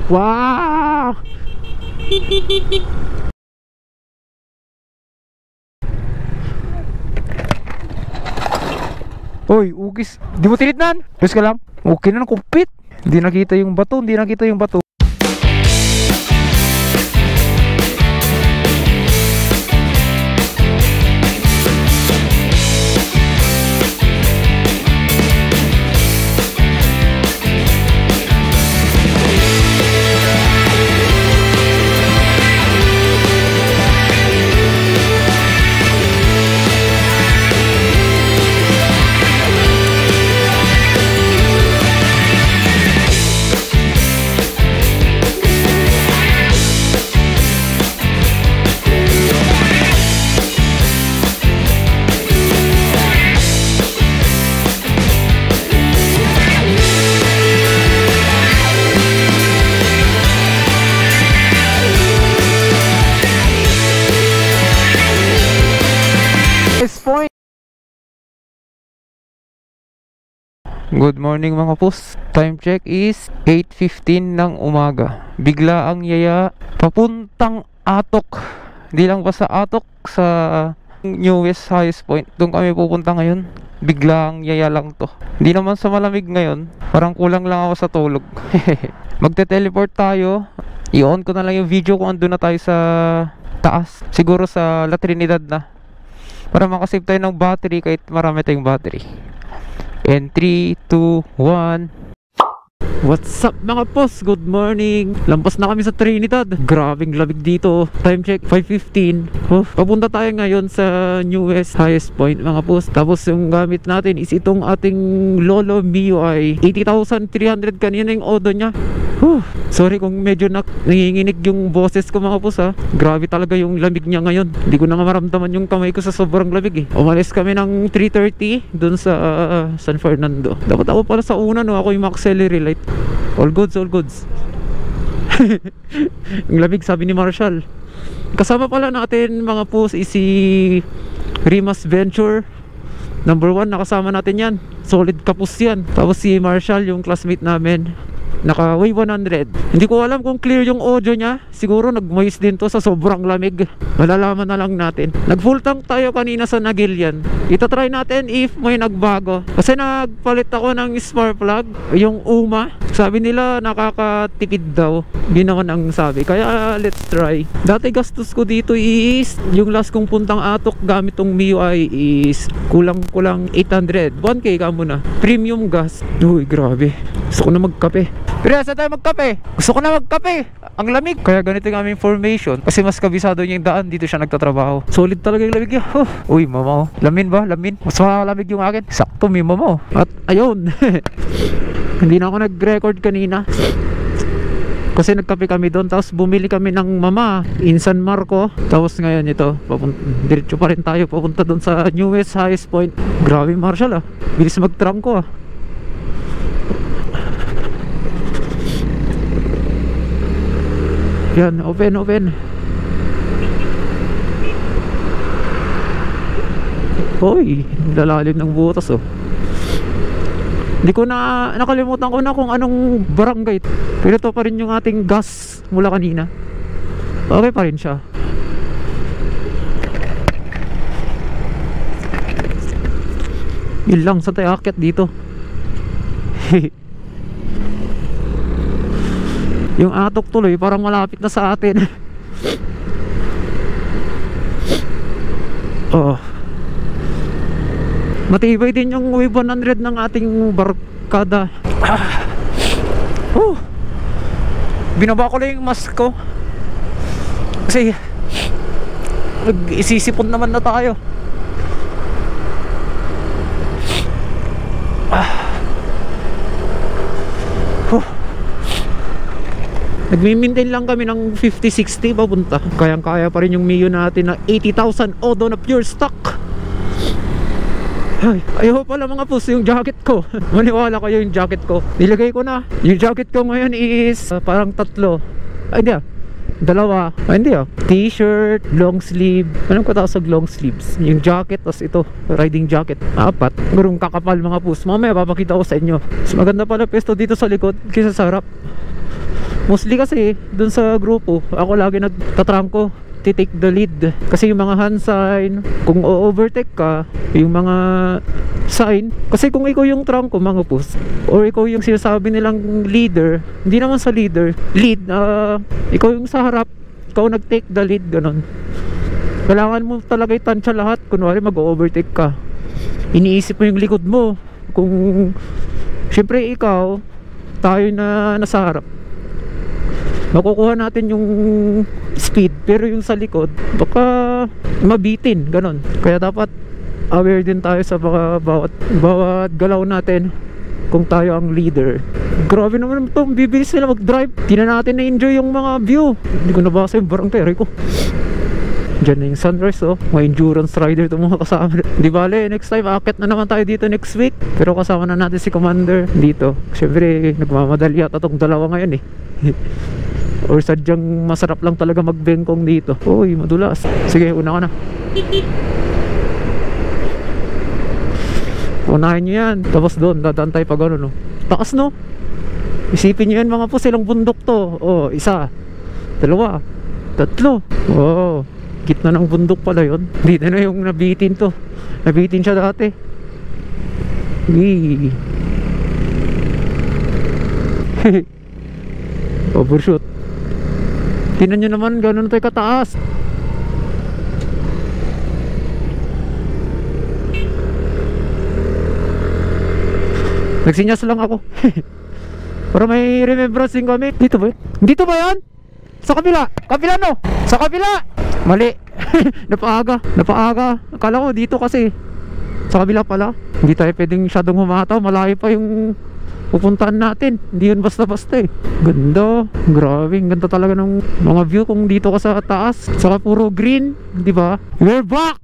Wow! Oy, ugis. Di mo tinitnan? Yes ka lang. Okay na, nakupit. Hindi nakita yung bato, hindi nakita yung bato. Good morning mga pus. Time check is 8:15 ng umaga. Bigla ang yaya papuntang Atok. Hindi lang ba sa Atok, sa newest highest point. Doon kami pupunta ngayon. Bigla ang yaya lang to. Hindi naman sa malamig ngayon. Parang kulang lang ako sa tulog. Magte-teleport tayo. I-on ko na lang yung video kung andun na tayo sa taas. Siguro sa La Trinidad na. Para makasave tayo ng battery kahit marami tayong battery. And 3, 2, 1. What's up mga boss? Good morning. Lampas na kami sa Trinidad. Grabing lamig dito. Time check 5:15. Papunta tayo ngayon sa newest highest point mga boss. Tapos yung gamit natin is itong ating Lolo MIUI 80,300. Kanina yung odo nya. Sorry kung medyo nanginginig yung boses ko mga boss ha. Grabe talaga yung lamig niya ngayon. Hindi ko na nga maramdaman yung kamay ko sa sobrang lamig eh. Umalis kami ng 3:30 dun sa San Fernando. Dapat ako pala sa una no. Ako yung auxiliary light. All goods, all goods. Yung lamig sabi ni Marshall. Kasama pala natin mga pus is si Rimas Venture number 1. Nakasama natin yan. Solid kapus yan. Tapos si Marshall yung classmate namin, naka way 100. Hindi ko alam kung clear yung audio niya. Siguro nag-moist din to sa sobrang lamig. Malalaman na lang natin. Nag full tank tayo kanina sa Nagilian. Itatry natin if may nagbago. Kasi nagpalit ako ng spark plug, yung UMA. Sabi nila nakakatipid daw. Di naman ang sabi. Kaya let's try. Dati gastos ko dito is yung last kong puntang Atok gamit tong MIUI is kulang-kulang 800. 1K ka muna. Premium gas. Uy, grabe. Gusto ko na magkape. Pero saan tayo magkape? Gusto ko na magkape. Ang lamig. Kaya ganito yung aming formation. Kasi mas kabisado niya yung daan. Dito siya nagtatrabaho. Solid talaga yung lamig niya. Uy, mama oh. Lamin ba? Lamin? Mas malamig yung akin. Sakto, may mama oh. At ayun. Hindi na ako nag-record kanina. Kasi nagkape kami doon. Tapos bumili kami ng mama in San Marco. Tapos ngayon ito, diretso pa rin tayo papunta doon sa newest highest point. Grabe Marshall ah. Bilis mag-trangko ah. Yan, open, open. Hoy, lalalim ng butas oh. Hindi ko na, nakalimutan ko na kung anong barangay. Pero ito pa rin yung ating gas mula kanina. Okay pa rin siya. Yun lang, saan tayo aakyat dito? Yung Atok tuloy parang malapit na sa atin. Oh. Matibay din yung wave 100 ng ating barkada. Binaba ko lang yung mask ko. Kasi isisipon naman na tayo. Nagmi-maintain lang kami ng 50-60 papunta. Kayang-kaya pa rin yung Mio natin na 80,000 odo na pure stock. Ay, ayaw pala mga pus yung jacket ko. Maniwala kayo yung jacket ko. Nilagay ko na. Yung jacket ko ngayon is parang 3. Ay hindi ah, 2. Ay hindi ah, t-shirt, long sleeve. Anong katasag long sleeves? Yung jacket, tapos ito, riding jacket 4. Gurong kakapal mga pus. Mamaya papakita ko sa inyo. Mas maganda pala pesto dito sa likod kaysa sa harap. Mostly kasi dun sa grupo, ako lagi nagtatrangko, take the lead. Kasi yung mga hand sign, kung o-overtake ka, yung mga sign, kasi kung ikaw yung trangko mga boss, or ikaw yung sinasabi nilang leader, hindi naman sa lead, ikaw yung sa harap, ikaw nag-take the lead, ganon. Kailangan mo talaga itansya lahat. Kunwari mag-overtake ka, iniisip mo yung likod mo. Kung syempre ikaw, tayo na nasa harap, makukuha natin yung speed, pero yung sa likod baka mabitin, ganon. Kaya dapat aware din tayo sa bawat galaw natin kung tayo ang leader. Grabe naman ito, bibilis sila mag-drive. Di na natin na-enjoy yung mga view. Hindi ko nabasa yung barangay ko. Diyan na yung sunrise, oh. May endurance rider itong mga kasama. Di bale, next time akit na naman tayo dito next week. Pero kasama na natin si Commander dito. Siyempre nagmamadali yata itong dalawa ngayon eh. Or sadyang masarap lang talaga magbengkong dito. Uy, madulas. Sige, una ka na. Unahin nyo yan. Tapos doon, dadaan tayo pag ano, no. Taas, no. Isipin nyo yan mga po, silang bundok to. Oh, isa, dalawa, tatlo. Oh, gitna ng bundok pala yun. Dito na yung nabitin to. Nabitin siya dati. Overshoot. Tingnan nyo naman, gano'n tayo kataas. Nagsinyas lang ako. Para may remembrance din kami. Dito ba yun? Dito ba yan? Sa kabila. Kabila, no? Sa kabila. Mali. Napaaga. Akala ko dito kasi. Sa kabila pala. Hindi tayo pwedeng masyadong humataw. Malayo pa yung pupuntahan natin. Hindi yun basta-basta eh. Ganda. Grabe, ganda talaga ng mga view kung dito ka sa taas. Saka puro green, di ba? We're back.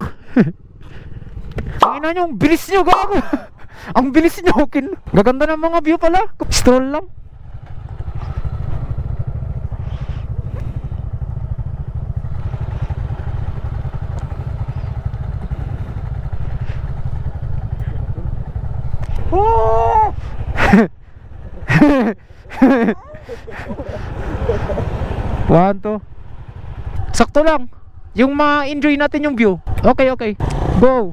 Tingnan nyo, ang bilis nyo, gago. Ang bilis nyo. Gaganda ng mga view pala. Stroll lang. Oh! One, two. Sakto lang. Yung ma-enjoy natin yung view. Okay. Go.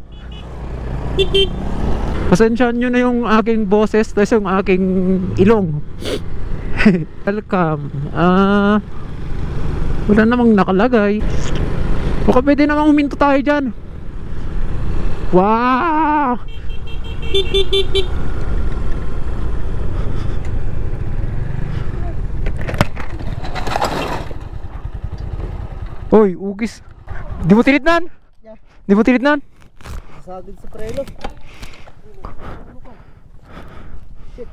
Pasensyahan nyo na yung aking boses, tapos yung aking ilong. Welcome. Wala namang nakalagay. Baka pwede namang huminto tayo dyan. Wow. Oy, ugis. Di mo tinitnan? Yeah. Di mo tinitnan? Sagad sa prelo. Shit.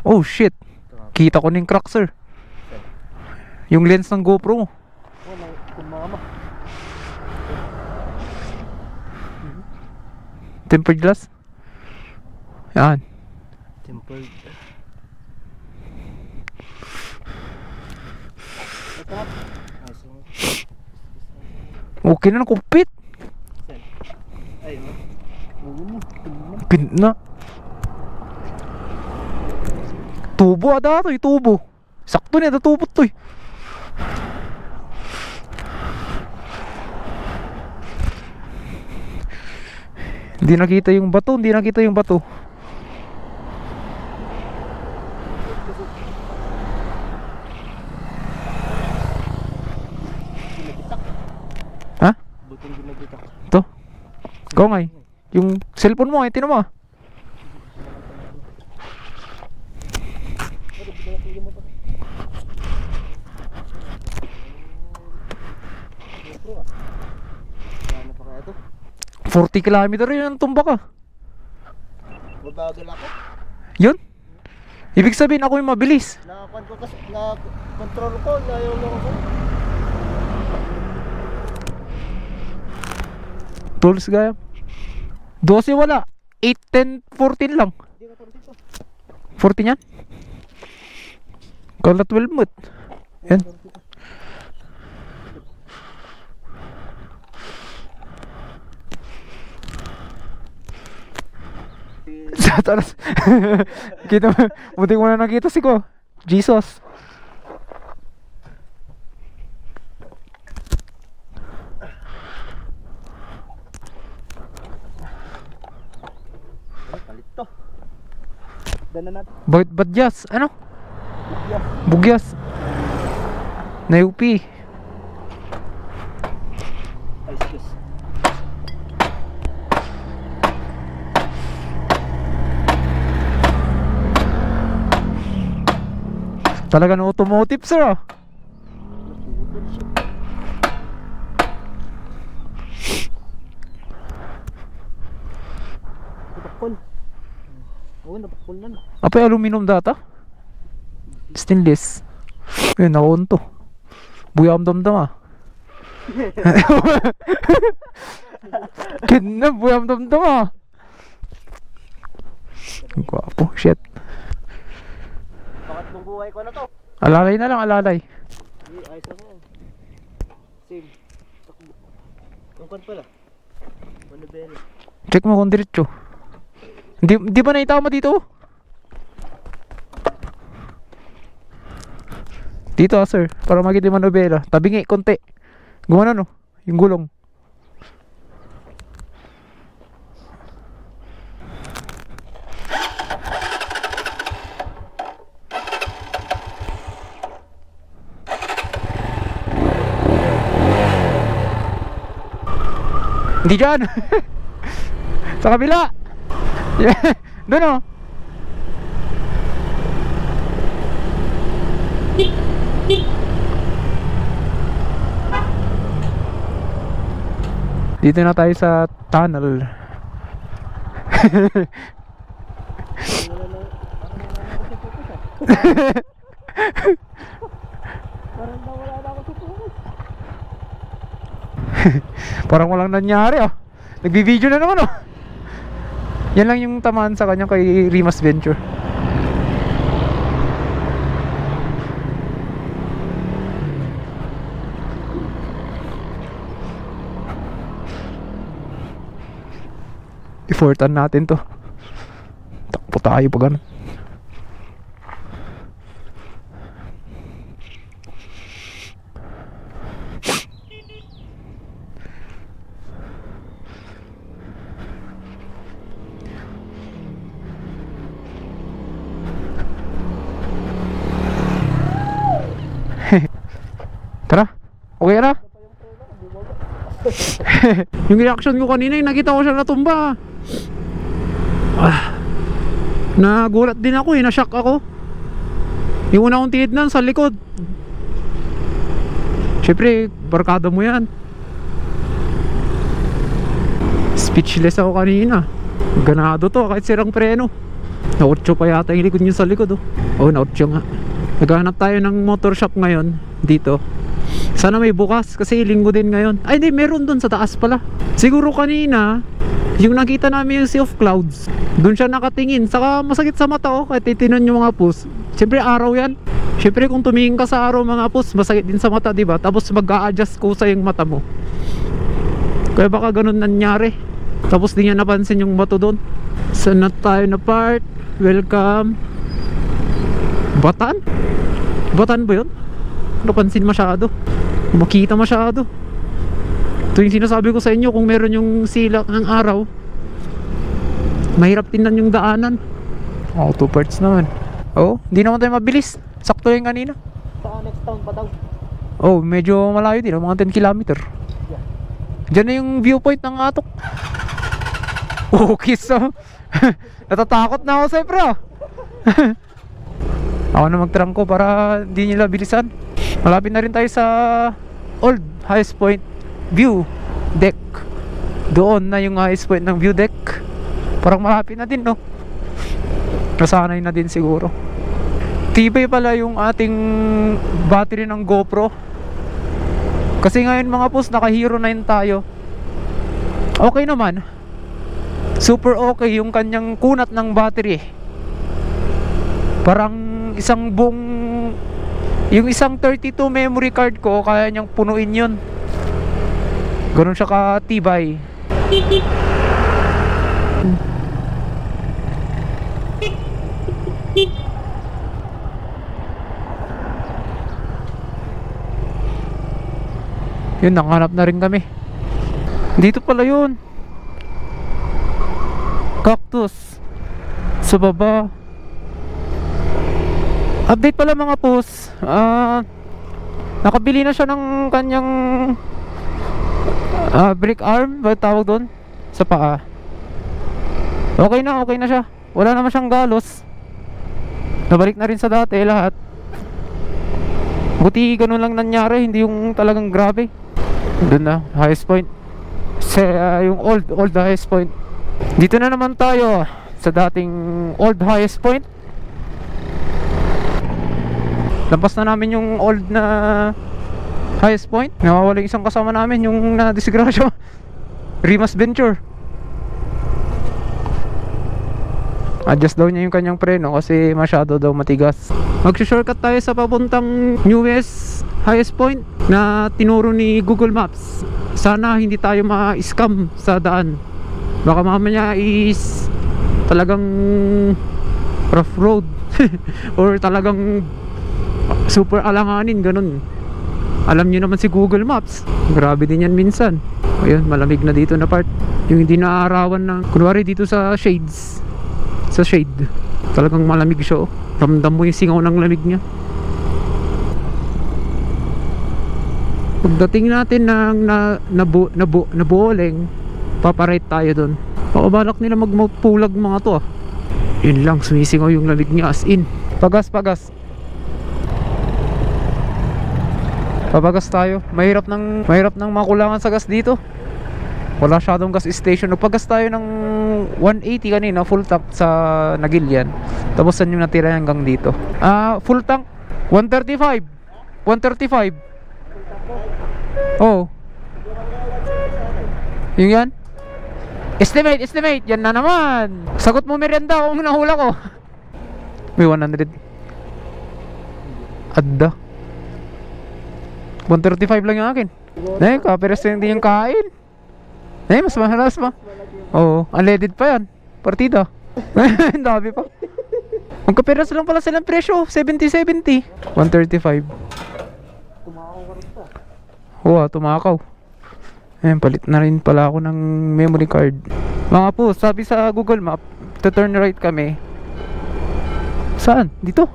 Oh shit. Kita ko ng crack, sir. Yung lens ng GoPro. Kumama. Tempered glass. Yan. Tempered. Okay na, nakupit. Gina. Tubo ada to, tubo. Sakto na tubo to. Hindi nakita yung bato, Ha? Ito? Ikaw nga eh. Yung cellphone mo eh, tinan mo ah. Ito? 40 kilometer yun ang tumba ka. Mabagal ako. Yun? Ibig sabihin ako yung mabilis. Na-control ko, layo lang ako. Tools gaya. 12 wala. 8, 10, 14 lang. 40 yan? Kala 12 mo't. Yan. Sa talas. Kita mo, buti mo na nakita si ko. Jesus. Palit to. Dana natin. Badyas, ano? Bugyas. Bugyas. Nayupi. Ay, sus. Talaga ng automotive, sir, ah. Napakul. Oo, napakul na. Apay aluminum data? Stainless. Yun, nakuon to. Buyam damdam, ah. Kina, buyam damdam, ah. Gwapo, shit. Pangatlong buhay ko na to. Alalay na lang, alalay. Hindi, ayos ako. Same. Takbo. Yung kan pala. Manubela. Check mo kung diretso. Di ba naitama dito? Dito, ah, sir. Para makita yung manubela. Tabingi, konti. Gumana, no? Yung gulong. Hindi dyan. Sa kabila. Doon, oh. Dito na tayo sa tunnel. Parang nawala na ako sa puso. Parang walang nangyari, oh. Nagbi-video na naman, oh. Yan lang yung tamaan sa kanya kay Rimas Venture. Effortan natin to. Takbo tayo pag ano. Tara, okay na? Yung reaction ko kanina, yung nakita ko siya natumba. Nagulat din ako, na-shock ako. Yung una kong tinignan sa likod. Siyempre, barkada mo yan. Speechless ako kanina. Ganado to, kahit sirang preno. Na-8 pa yata yung likod niya sa likod, oh. Oh, na-8 nga. Naghahanap tayo ng motor shop ngayon dito. Sana may bukas kasi linggo din ngayon. Ay hindi, meron dun sa taas pala. Siguro kanina yung nakita namin yung Sea of Clouds, dun siya nakatingin. Saka masakit sa mata, oh, kahit titinan yung mga pus. Siyempre araw yan. Siyempre kung tumingin ka sa araw mga pus, masakit din sa mata, diba? Tapos mag-a-adjust ko sa yung mata mo. Kaya baka ganun nangyari. Tapos di niya napansin yung bato dun. Saan na tayo na part? Welcome. Batan? Batan ba yun? Napansin masyado. Makita masyado. Ito yung sinasabi ko sa inyo, kung meron yung silak ng araw, mahirap tingnan yung daanan. Oh, 2 parts naman. Oh, hindi naman tayo mabilis. Sakto yung kanina. Sa next town pa daw. Oh, medyo malayo din, mga 10 kilometer. Yeah. Diyan na yung viewpoint ng Atok. Oh, kiss, oh. Natatakot na ako sa'yo, bro. Ako na magtrangko para hindi nila bilisan. Malapit na rin tayo sa old highest point view deck. Doon na yung highest point ng view deck. Parang malapit na din, no? Nasanay na din siguro. Tibay pala yung ating battery ng GoPro. Kasi ngayon mga pus, naka Hero 9 tayo. Okay naman. Super okay yung kanyang kunat ng battery. Parang isang buong, yung isang 32 memory card ko, kaya niyang punuin yun. Ganun siya katibay. Yun, nakahanap na rin kami. Dito pala yun. Cactus sa baba. Update pala mga pus. Nakabili na siya ng kanyang brake arm, ba tawag doon? Sa paa. Okay na siya. Wala naman siyang galos. Nabalik na rin sa dati lahat. Buti ganun lang nangyari, hindi yung talagang grabe. Doon na, highest point. Yung old highest point. Dito na naman tayo sa dating old highest point. Lampas na namin yung old na highest point. Nawawala yung isang kasama namin, yung na-disgrasya. Rimas Venture. Adjust daw niya yung kanyang preno kasi masyado daw matigas. Mag-shortcut tayo sa papuntang newest highest point na tinuro ni Google Maps. Sana hindi tayo ma-scam sa daan. Baka mamaya is talagang rough road or talagang super alanganin, ganun. Alam niyo naman si Google Maps, grabe din yan minsan. Ayun, malamig na dito na part. Yung hindi naaarawan na, kunwari dito sa shades, sa shade, talagang malamig siya, oh. Ramdam mo yung singaw ng lamig niya. Pagdating natin ng nabuoleng, paparate tayo dun. Balak nila magpulag mga to, ah. Yun lang, sumisingaw yung lamig niya as in. Pagas papagas tayo. Mahirap ng makulangan sa gas dito. Wala masyadong gas station. Nagpagas tayo ng 180 kanina, full tank sa Nagilian. Tapos saan yung natira hanggang dito? Full tank 135. Oh. Yung yan? Estimate. Yan na naman. Sagot mo merienda kung nahula ko. May 100. Adda 135 lang yung akin. Kaperas na hindi yung kain. Mas mahalas pa. Oo, unleaded pa yan. Partida. Ang dami pa. Magkaperas lang pala silang presyo. 70-70 135. Oo, tumakaw. Palit na rin pala ako ng memory card. Mga po, sabi sa Google Map, to turn right kami. Saan? Dito?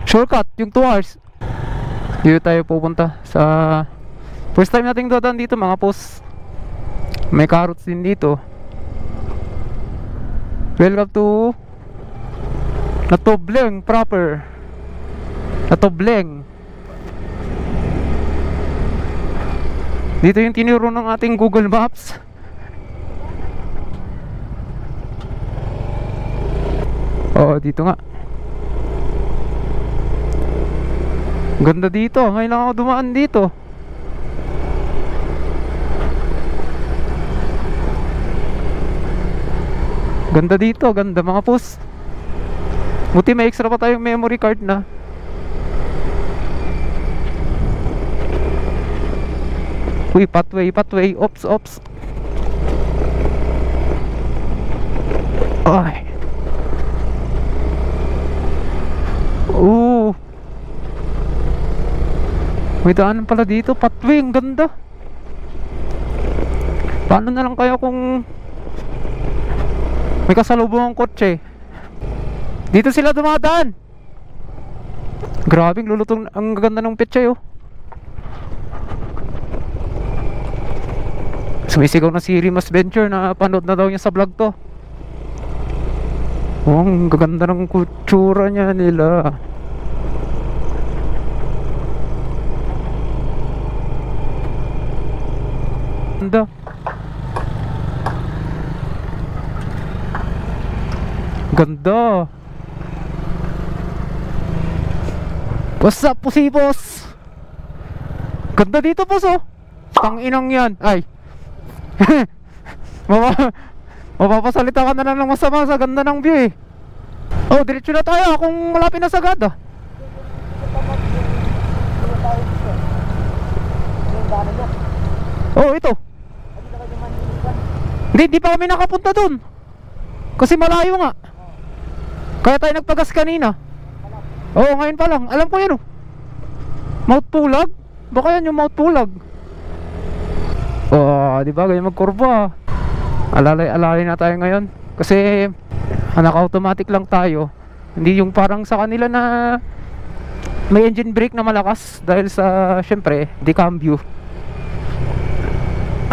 Shortcut, yung 2 hours. Dito tayo pupunta sa first time nating dadaan dito mga pos. May carrots din dito. Welcome to Natobleng proper. Natobleng. Dito yung tinuro ng ating Google Maps. Oo, dito nga. Ganda dito. Ngayon lang ako dumaan dito. Ganda dito. Ganda mga pus. Buti may extra pa tayong memory card na. Uy, pathway. Ops. Ay. May daanan pala dito, pathway, ang ganda. Paano na lang kaya kung may kasalubong ang kotse? Dito sila dumadaan. Grabing lulutong, ang ganda ng picture, oh. Sumisigaw na si Rimas Venture na panood na daw niya sa vlog to. Oh, ang ganda ng kutsura niya nila. Ganda. What's up, pusi boss? Ganda dito, boss, oh. Tanginang yan. Ay. Mapapasalita ka na lang ng masama sa ganda ng view, eh. Oh, diretso na tayo kung malapit na sagad, ah. Oh, ito. Hindi pa kami nakapunta dun kasi malayo nga. Kaya tayo nagpagas kanina. Oo, ngayon pa lang. Alam ko yan, oh. Mount Pulag. baka yan yung Mount Pulag. Oh, di ba? Ganyan magkurba. Alalay na tayo ngayon. Kasi naka-automatic lang tayo. Hindi yung parang sa kanila na may engine brake na malakas. Dahil sa, syempre, di cambio.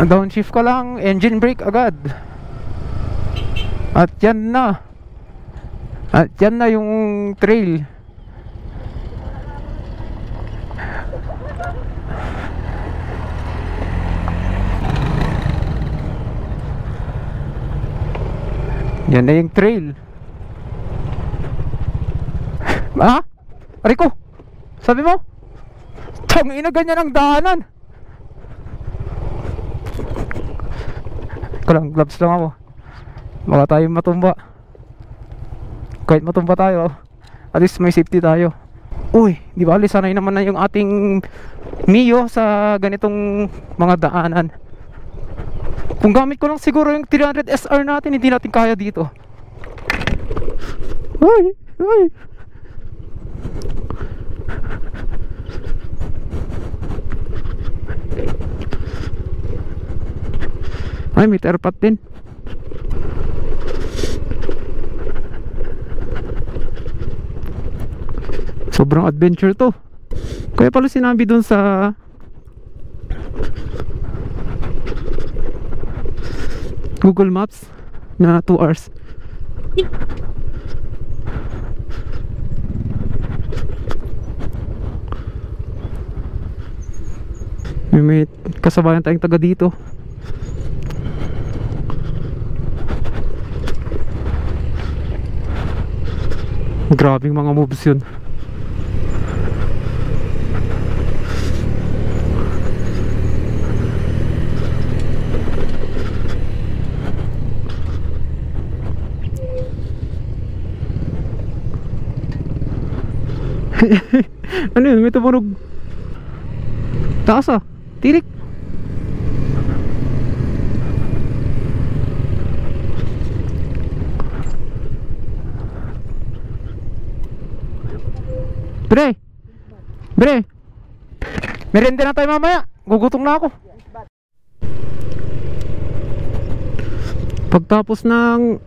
Downshift ka lang, engine brake agad. At yan na. At yan na yung trail. Yan na yung trail. Ah? Rico, sabi mo? Tangina, ganyan ang daanan. Kalang gloves lang ako. Baka tayo matumba. Kahit matumba tayo, at least may safety tayo. Uy, di ba sanay naman na yung ating Mio sa ganitong mga daanan. Kung gamit ko lang siguro yung 300 SR natin, hindi natin kaya dito. Uy, uy. Ay, may terpat din. Sobrang adventure to. Kaya pala sinabi dun sa Google Maps na 2 hours. May kasabayan tayong taga dito. Grabing mga moves yun. Ano yun? May tumunog. Taas ah. Tirik. Bre. Bre. Merenda na tayo mamaya. Gugutom na ako. Pagtapos ng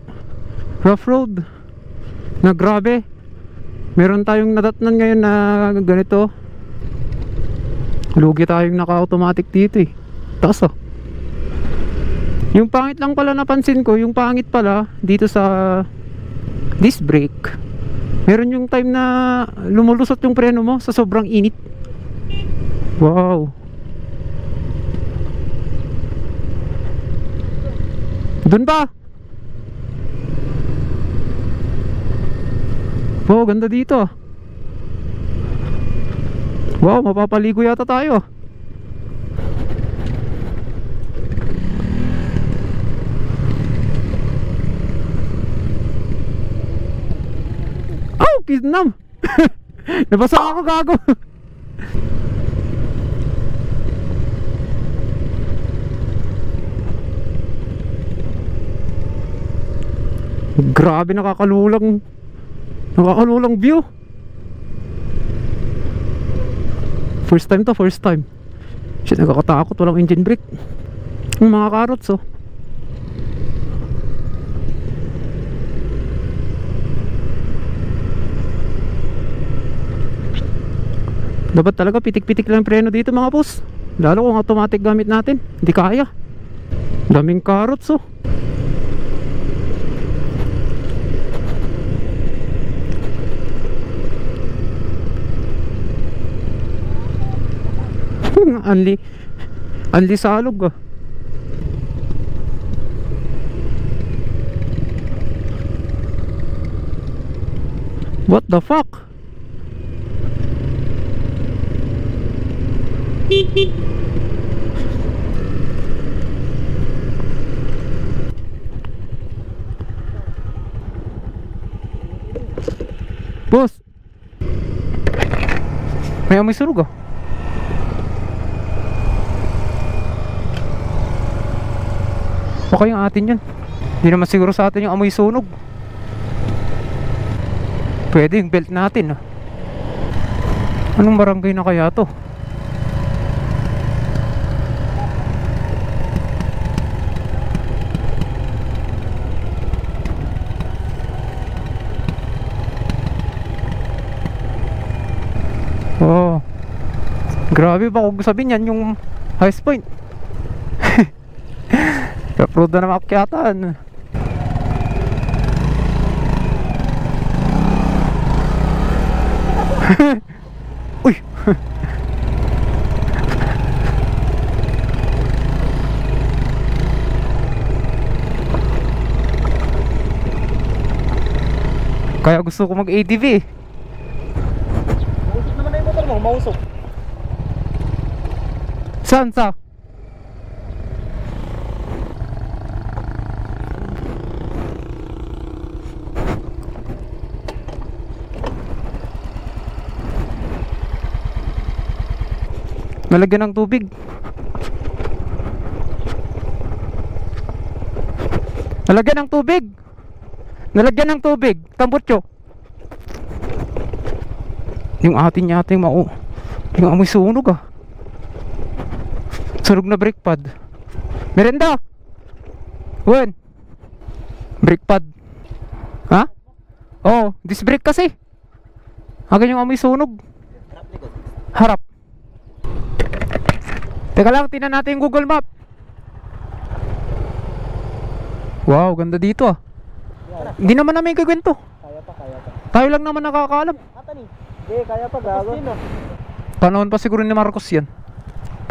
rough road na grabe, meron tayong nadatnan ngayon na ganito. Lugi tayong naka-automatic dito eh. Taas oh. Yung pangit lang pala napansin ko, yung pangit pala dito sa disc brake, meron yung time na lumulusot yung preno mo sa sobrang init. Wow. Doon ba? Wow, ganda dito. Wow, mapapaligo yata tayo. Oh, kidnam. Nabasa ako, gago. Grabe, nakakalulang view. First time to, first time. Shit, nagkakatakot, walang engine brake. Yung mga carrots oh. Dapat talaga pitik-pitik lang preno dito mga boss. Lalo kung automatic gamit natin, hindi kaya. Daming carrots oh. Anli salog ah. What the fuck? Boss, may amoy sunog ah. Baka yung atin yan. Hindi naman siguro sa atin yung amoy sunog. Pwede yung belt natin ah. Anong barangay na kaya to? Grabe ba kung sabihin yan yung highest point. Kaprood na naman akyatan. Uy. Kaya gusto ko mag-ATV eh. Mausok naman na yung motor mo, mausok. Saan sa? Nalagyan ng tubig. Nalagyan ng tubig. Nalagyan ng tubig. Tambutso. Yung atin yating yung amoy sunog ah. Sunog na brake pad. Merenda. Wen. Brake pad. Ha? Oh, disc brake kasi. Agad yung amoy sunog. Harap. Teka lang, tingnan natin yung Google Map. Wow, ganda dito ah. Hindi naman namin kikwento. Kaya pa. Tayo lang naman nakakaalam. Ata ni. Hindi, kaya pa gago. Panahon pa siguro ni Marcos yan.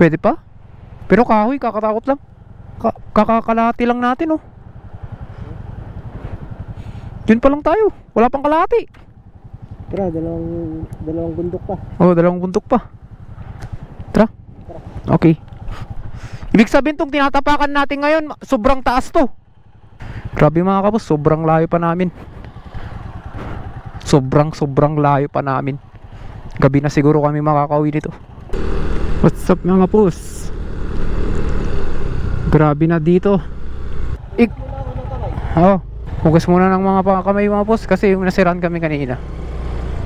Pwede pa? Pero kahoy, kakatakot lang. Kakakalahati lang natin oh. Yun pa lang tayo. Wala pang kalahati. Tara, dalawang bundok pa. Oh, dalawang bundok pa. Tara. Okay. Ibig sabihin tong tinatapakan natin ngayon, sobrang taas to. Grabe mga kapos, sobrang layo pa namin. Sobrang layo pa namin. Gabi na siguro kami makakauwi nito. What's up mga kapos? Grabe na dito. Hugas muna ng mga kamay mga kapos kasi nasiraan kami kanina.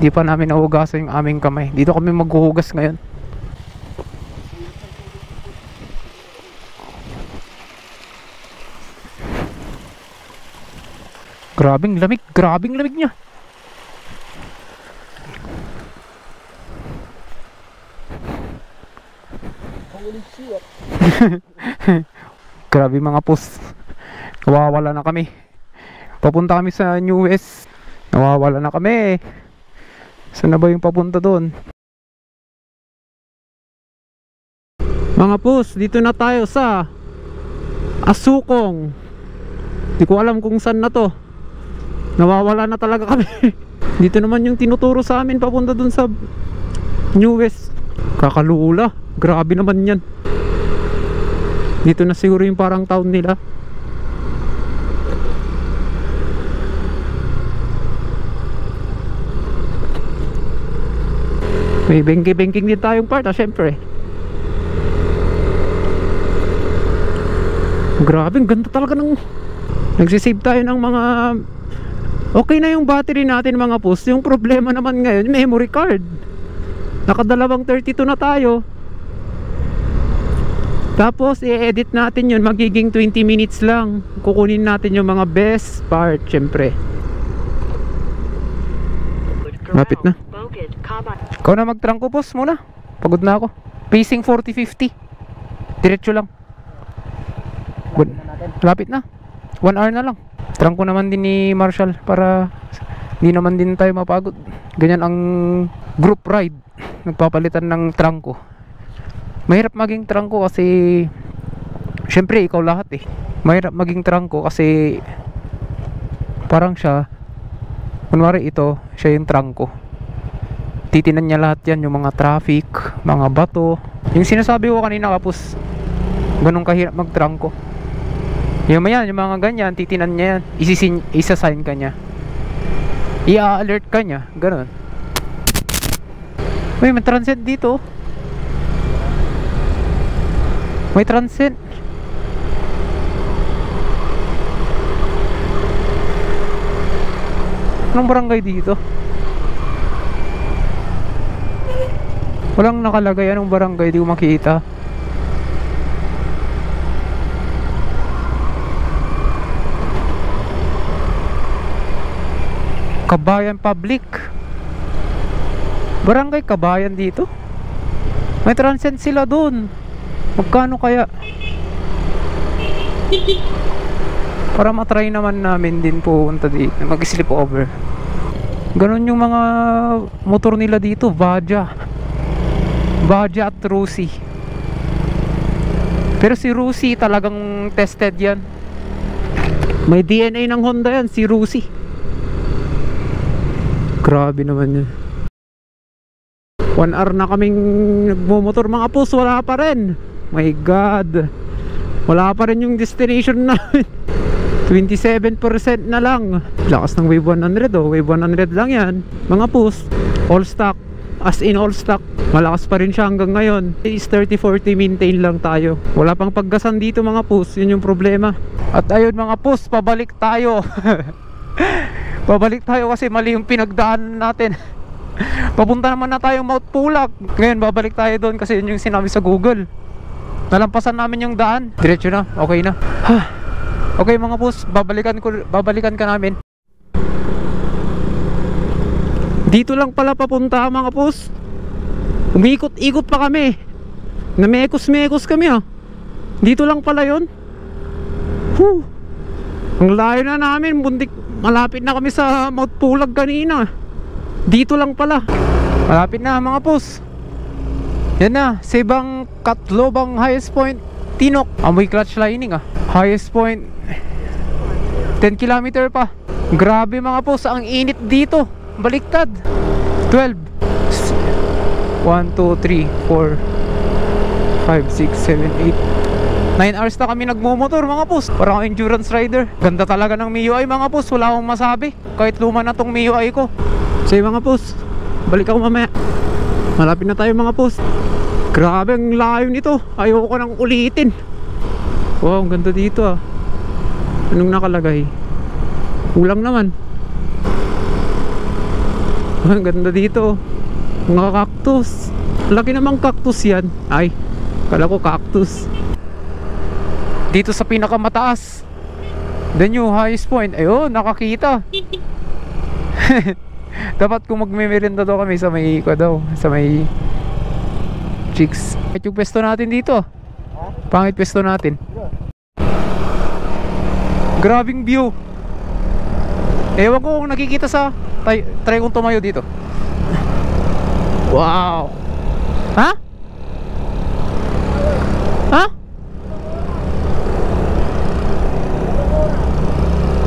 Di pa namin nahugasan yung aming kamay. Dito kami maghuhugas ngayon. Grabing lamig niya. Holy shit. Grabe mga pos. Nawawala na kami. Papunta kami sa New West. Nawawala na kami. Saan na ba yung papunta doon? Mga pos, dito na tayo sa Asukong. Di ko alam kung saan na to. Nawawala na talaga kami. Dito naman yung tinuturo sa amin papunta dun sa New West. Kakalula. Grabe naman yan. Dito na siguro yung parang town nila. May bengke-bengking din tayong part syempre. Grabe, ganda talaga ng nagsisave tayo ng mga. Okay na yung battery natin mga pos. Yung problema naman ngayon, memory card. Nakadalawang 32 na tayo. Tapos i-edit natin yun, magiging 20 minutes lang. Kukunin natin yung mga best part syempre. Lapit na. Ikaw na magtrangko pos muna. Pagod na ako. Pacing 40-50. Diretso lang. Lapit na. 1 hour na lang. Trangko naman din ni Marshall para hindi naman din tayo mapagod. Ganyan ang group ride. Nagpapalitan ng trangko. Mahirap maging trangko kasi syempre ikaw lahat eh. Mahirap maging trangko kasi parang siya, kunwari ito, siya yung trangko. Titinan niya lahat yan, yung mga traffic, mga bato. Yung sinasabi ko kanina kapos, ganun kahirap magtrangko. Yung mga ganyan, titinan niya yan. Isa-sign ka niya. I-alert ka niya. Ganun. Uy, may transient dito. May transient. Anong barangay dito? Walang nakalagay anong barangay, di ko makita. Kabayan Public. Barangay Kabayan dito. May transient sila dun. Magkano kaya? Para matry naman namin din pupunta dito, mag-sleep over. Ganon yung mga motor nila dito, Vaja at Rusi. Pero si Rusi talagang tested yan. May DNA ng Honda yan, si Rusi. Grabe naman yun. 1 hour na kaming nagmumotor mga pus, wala pa rin. My God, wala pa rin yung destination namin. 27% na lang. Lakas ng Wave 100 oh. Wave 100 lang yan mga pus. All stock. As in all stock. Malakas pa rin siya hanggang ngayon. Is 30-40 maintain lang tayo. Wala pang paggasan dito mga pus. Yun yung problema. At ayun mga pus, pabalik tayo. Pabalik tayo kasi mali yung pinagdaan natin. Papunta naman na tayong Mount Pulag. Ngayon babalik tayo doon kasi yun yung sinabi sa Google. Nalampasan namin yung daan. Diretso na, okay na. Okay mga pus, babalikan ka namin. Dito lang pala papunta mga pus. Umikot-ikot pa kami. Namekos-mekos kami ah. Dito lang pala yun. Ang layo na namin. Malapit na kami sa Mount Pulag kanina. Dito lang pala. Malapit na mga pus. Yan na, Sebang Katlobang highest point Tinok. Amoy clutch lining ah. Highest point 10 km pa. Grabe mga pus, ang init dito. Baliktad. 12 1, 2, 3, 4 5, 6, 7, 8 9 hours na kami nagmumotor mga pus. Parang endurance rider. Ganda talaga ng MIUI mga pus. Wala akong masabi. Kahit luma na tong MIUI ko. Sige mga pus, balik ako mamaya. Malapit na tayo mga pus. Grabe ang layo nito. Ayoko nang ulitin. Wow, ang ganda dito ah. Anong nakalagay? Kulang naman. Ang ganda dito. Mga cactus. Laki namang cactus yan. Ay, kala ko cactus. Dito sa pinakamataas, the new highest point. Ayun, nakakita. Dapat kung magme-merienda daw kami sa may sa may chicks. Pangit yung pwesto natin dito. Pangit pwesto natin. Grabing view. Ewan ko kung nakikita sa try kong tumayo dito. Wow. Ha? Ha?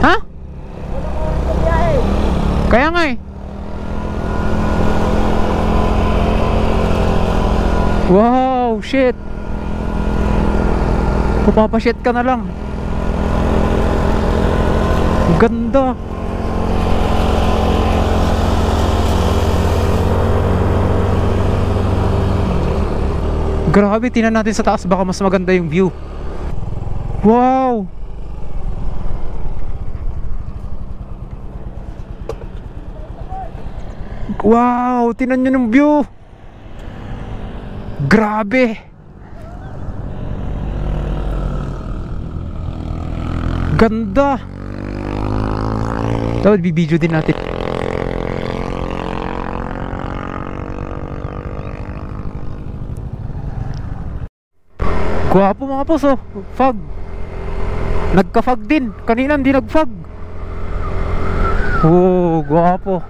Ha? Kaya nga eh. Wow, shit. Papapashit ka na lang. Ganda. Grabe, tingnan natin sa taas, baka mas maganda yung view. Wow. Wow, tingnan nyo ng view. Grabe. Ganda. Dapat bibidyo din natin. Gwapo mga pos oh. Fog. Nagka-fog din. Kanina hindi nag-fog. Oh, gwapo. Oh.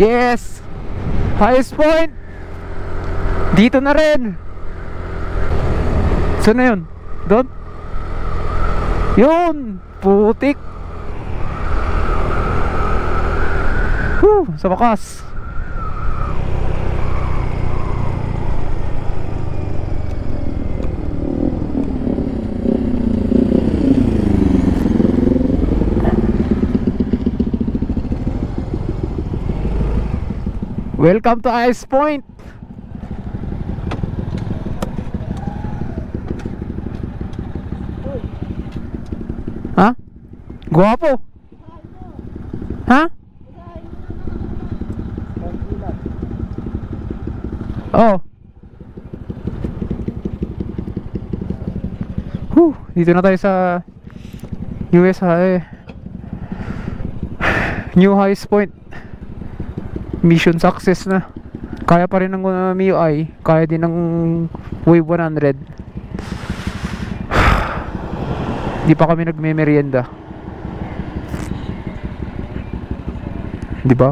Yes. Highest point. Dito na rin. Saan na yun? Doon? Yun. Putik. Sa wakas. Welcome to Ice Point. Ha? Guwapo. Ha? Oh. Dito na tayo sa US High. New highest point. Mission success na. Kaya pa rin ng MIUI. Kaya din ng Wave 100. Di pa kami nagme-merienda. Di ba?